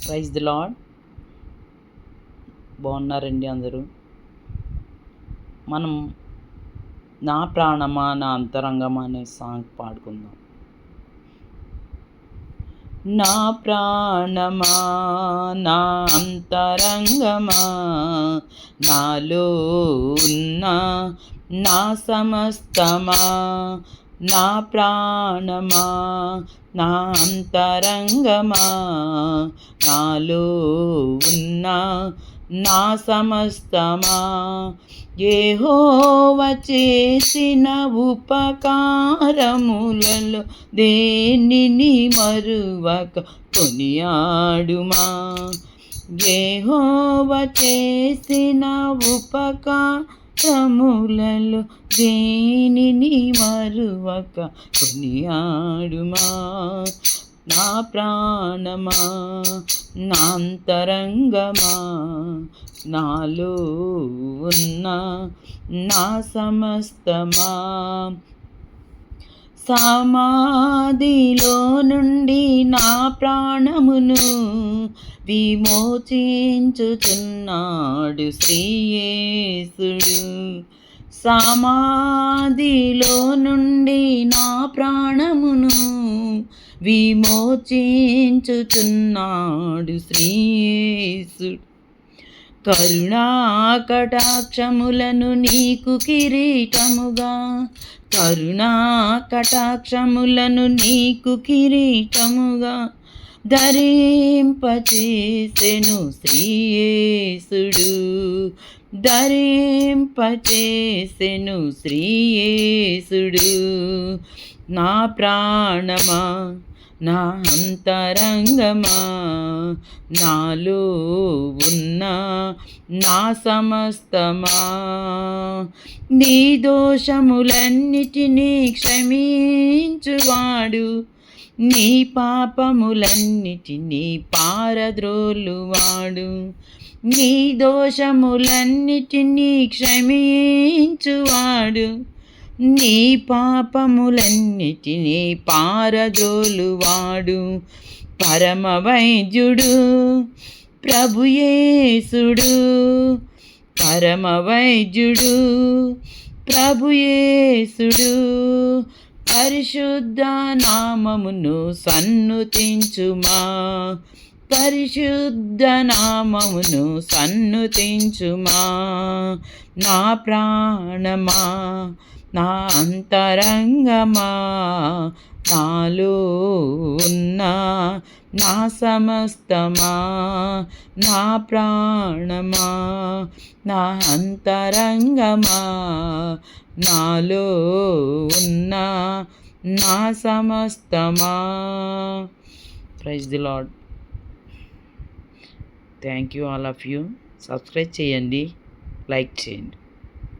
Praise the lord. బాగున్నారండి అందరూ. మనం నా ప్రాణమా నా అంతరంగమా అనే సాంగ్ పాడుకుందాం. నా ప్రాణమా నా అంతరంగమా నాలో ఉన్న నా సమస్తమా, నా ప్రాణమా నా అంతరంగమా నాలో ఉన్న నా సమస్తమా, యెహోవా చేసిన ఉపకారములలో దేనిని మరువక కొనియాడుమా. యెహోవా చేసిన ఉపకారములలో దేనిని మరువక కొనియాడుమా. నా ప్రాణమా నా అంతరంగమా నాలో ఉన్న నా సమస్తమా, సమాధిలో నుండి నా ప్రాణమును విమోచించుచున్నాడు శ్రీయేసుడు. సమాధిలో నుండి నా ప్రాణమును విమోచించుచున్నాడు శ్రీయేసుడు. కరుణా కటాక్షములను నీకు కిరీటముగా, కరుణా కటాక్షములను నీకు కిరీటముగా ధరింపచేసెను శ్రీయేసుడు. ధరింపచేసెను శ్రీయేసుడు. నా ప్రాణమా నా అంతరంగమా నాలో ఉన్న నా సమస్తమా, నీ దోషములన్నిటినీ క్షమించువాడు, నీ పాపములన్నిటినీ పారద్రోలువాడు. నీ దోషములన్నిటినీ క్షమించువాడు, నీ పాపములన్నిటినీ పారద్రోలువాడు. పరమ వైద్యుడు ప్రభుయేసుడు, పరమ వైద్యుడు ప్రభుయేసుడు. పరిశుద్ధ నామమును సన్నుతించుమా, పరిశుద్ధ నామమును సన్నుతించుమా. నా ప్రాణమా నా అంతరంగమా నాలో ఉన్న నా సమస్తమా, నా ప్రాణమా నా అంతరంగమా నాలో ఉన్న నా సమస్తమా. Praise the Lord. Thank you all of you. Subscribe చేయండి, లైక్ చేయండి.